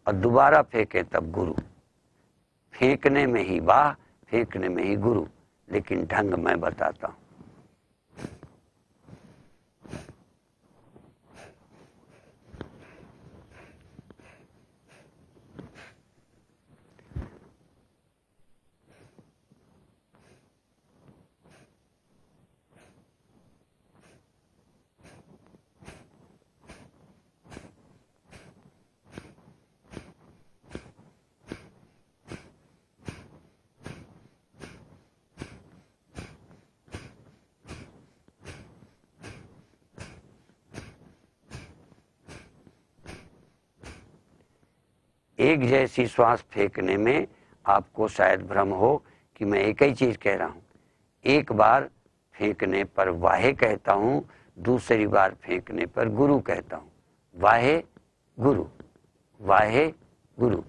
और दोबारा फेंके तब गुरु। फेंकने में ही वाह, फेंकने में ही गुरु, लेकिन ढंग मैं बताता हूं। एक जैसी श्वास फेंकने में आपको शायद भ्रम हो कि मैं एक ही चीज कह रहा हूं। एक बार फेंकने पर वाहे कहता हूं, दूसरी बार फेंकने पर गुरु कहता हूं। वाहे गुरु, वाहे गुरु।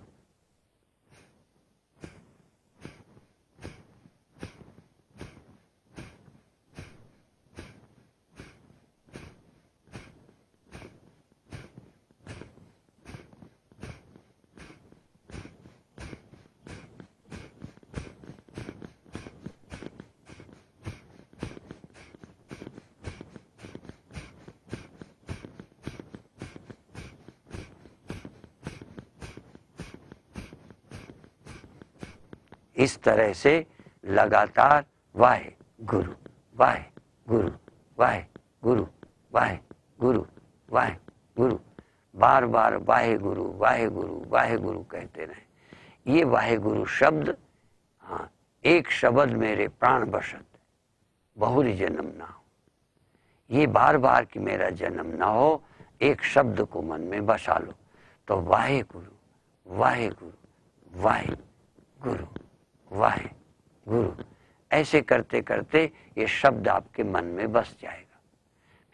इस तरह से लगातार वाहे गुरु, वाहे गुरु, वाहे गुरु, वाहे गुरु, वाहे गुरु, बार बार वाहे गुरु, वाहे गुरु, वाहे गुरु कहते रहे। ये वाहे गुरु शब्द, हाँ, एक शब्द मेरे प्राण बसत, बहुरी जन्म ना हो। ये बार बार कि मेरा जन्म ना हो, एक शब्द को मन में बसा लो। तो वाहे गुरु, वाहे गुरु, वाहे गुरु, वाहे गुरु, ऐसे करते करते ये शब्द आपके मन में बस जाएगा।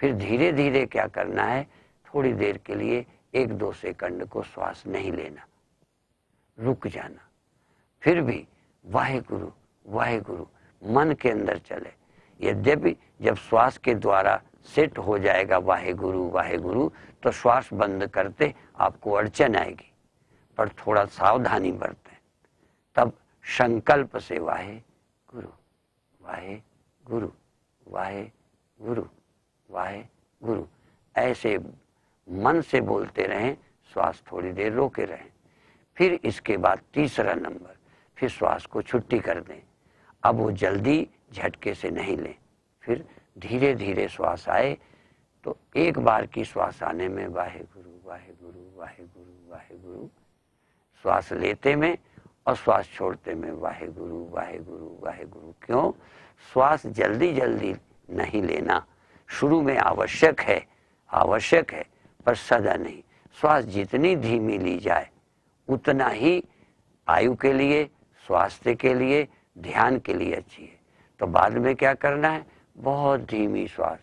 फिर धीरे धीरे क्या करना है, थोड़ी देर के लिए 1-2 सेकंड को श्वास नहीं लेना, रुक जाना। फिर भी वाहे गुरु मन के अंदर चले। यद्यपि जब श्वास के द्वारा सेट हो जाएगा वाहे गुरु, तो श्वास बंद करते आपको अड़चन आएगी, पर थोड़ा सावधानी बरतें। तब संकल्प से वाहे गुरु, वाहे गुरु, वाहे गुरु, वाहे गुरु, ऐसे मन से बोलते रहें, श्वास थोड़ी देर रोके रहें। फिर इसके बाद तीसरा नंबर, फिर श्वास को छुट्टी कर दें। अब वो जल्दी झटके से नहीं लें, फिर धीरे धीरे श्वास आए तो एक बार की श्वास आने में वाहे गुरु, वाहे गुरु, वाहे गुरु, वाहे गुरु, श्वास लेते में और श्वास छोड़ते में वाहे गुरु, वाहे गुरु, वाहे गुरु। क्यों? श्वास जल्दी जल्दी नहीं लेना शुरू में आवश्यक है, पर सदा नहीं। श्वास जितनी धीमी ली जाए उतना ही आयु के लिए, स्वास्थ्य के लिए, ध्यान के लिए अच्छी है। तो बाद में क्या करना है, बहुत धीमी श्वास,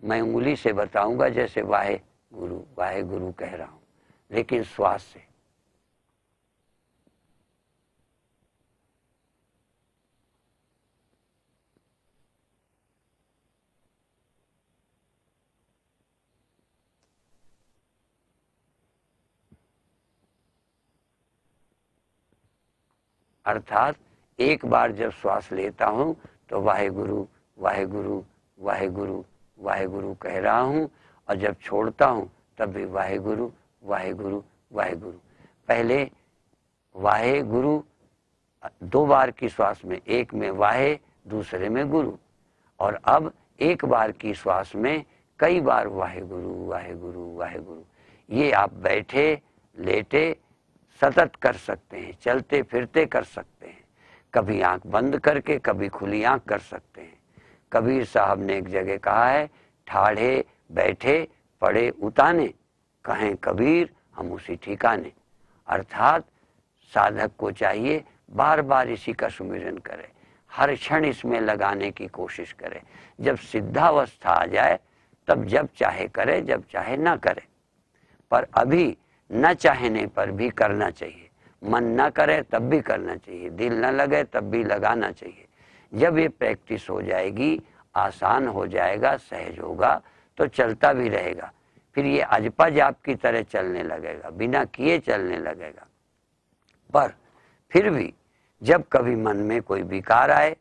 मैं उंगली से बताऊंगा जैसे वाहे गुरु कह रहा हूं, लेकिन श्वास से। अर्थात एक बार जब श्वास लेता हूं तो वाहे गुरु, वाहे गुरु, वाहे गुरु, वाहे गुरु कह रहा हूं, और जब छोड़ता हूं तब भी वाहे गुरु, वाहे गुरु, वाहे गुरु। पहले वाहे गुरु 2 बार की श्वास में, एक में वाहे, दूसरे में गुरु, और अब एक बार की श्वास में कई बार वाहे गुरु, वाहे गुरु, वाहे गुरु। ये आप बैठे लेटे सतत कर सकते हैं, चलते फिरते कर सकते हैं, कभी आंख बंद करके, कभी खुली आंख कर सकते हैं। कबीर साहब ने एक जगह कहा है, ठाढ़े बैठे पड़े उताने, कहें कबीर हम उसी ठिकाने। अर्थात साधक को चाहिए बार बार इसी का सुमिरन करे, हर क्षण इसमें लगाने की कोशिश करे। जब सिद्धावस्था आ जाए तब जब चाहे करे, जब चाहे ना करे, पर अभी न चाहने पर भी करना चाहिए। मन न करे तब भी करना चाहिए, दिल न लगे तब भी लगाना चाहिए। जब ये प्रैक्टिस हो जाएगी, आसान हो जाएगा, सहज होगा, तो चलता भी रहेगा। फिर ये अजपा जाप की तरह चलने लगेगा, बिना किए चलने लगेगा। पर फिर भी जब कभी मन में कोई विकार आए,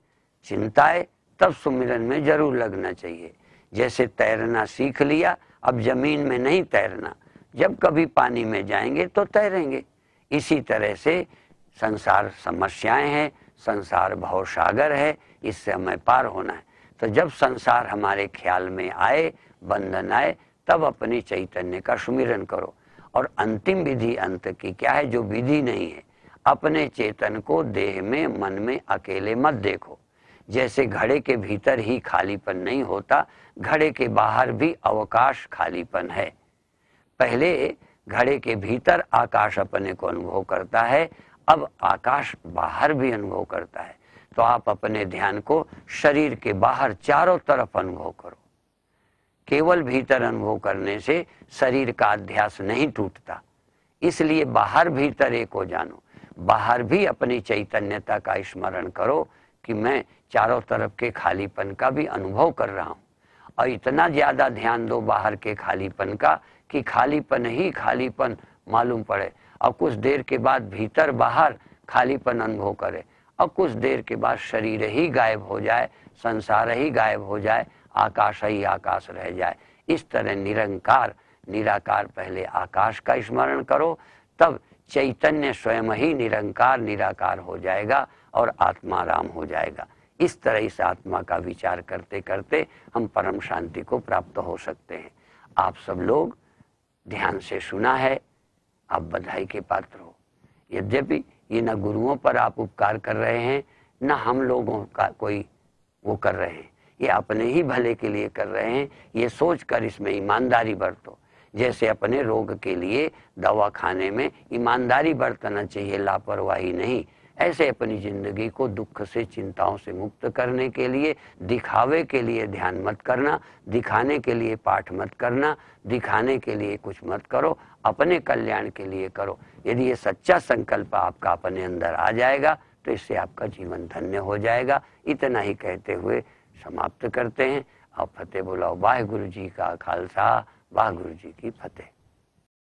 चिंता आए, तब सुमिरन में जरूर लगना चाहिए। जैसे तैरना सीख लिया, अब जमीन में नहीं तैरना, जब कभी पानी में जाएंगे तो तैरेंगे। इसी तरह से संसार समस्याएं हैं, संसार भवसागर है, इससे हमें पार होना है। तो जब संसार हमारे ख्याल में आए, बंधन आए, तब अपनी चैतन्य का सुमिरन करो। और अंतिम विधि अंत की क्या है, जो विधि नहीं है, अपने चेतन को देह में, मन में अकेले मत देखो। जैसे घड़े के भीतर ही खालीपन नहीं होता, घड़े के बाहर भी अवकाश खालीपन है। पहले घड़े के भीतर आकाश अपने को अनुभव करता है, अब आकाश बाहर भी अनुभव करता है। तो आप अपने ध्यान को शरीर के बाहर चारों तरफ अनुभव करो। केवल भीतर अनुभव करने से शरीर का अध्यास नहीं टूटता, इसलिए बाहर भीतर एक हो जानो। बाहर भी अपनी चैतन्यता का स्मरण करो कि मैं चारों तरफ के खालीपन का भी अनुभव कर रहा हूँ। और इतना ज्यादा ध्यान दो बाहर के खालीपन का कि खालीपन ही खालीपन मालूम पड़े। और कुछ देर के बाद भीतर बाहर खालीपन अनुभव करे, और कुछ देर के बाद शरीर ही गायब हो जाए, संसार ही गायब हो जाए, आकाश ही आकाश रह जाए। इस तरह निरंकार निराकार पहले आकाश का स्मरण करो, तब चैतन्य स्वयं ही निरंकार निराकार हो जाएगा और आत्मा राम हो जाएगा। इस तरह इस आत्मा का विचार करते करते हम परम शांति को प्राप्त हो सकते हैं। आप सब लोग ध्यान से सुना है, आप बधाई के पात्र हो। यद्यपि ये न गुरुओं पर आप उपकार कर रहे हैं, न हम लोगों का कोई वो कर रहे हैं, ये अपने ही भले के लिए कर रहे हैं। ये सोचकर इसमें ईमानदारी बरतो। जैसे अपने रोग के लिए दवा खाने में ईमानदारी बरतना चाहिए, लापरवाही नहीं। ऐसे अपनी जिंदगी को दुख से, चिंताओं से मुक्त करने के लिए, दिखावे के लिए ध्यान मत करना, दिखाने के लिए पाठ मत करना, दिखाने के लिए कुछ मत करो, अपने कल्याण के लिए करो। यदि ये सच्चा संकल्प आपका अपने अंदर आ जाएगा तो इससे आपका जीवन धन्य हो जाएगा। इतना ही कहते हुए समाप्त करते हैं। अब फतेह बुलाओ। वाहिगुरु जी का खालसा, वाहिगुरु जी की फतेह।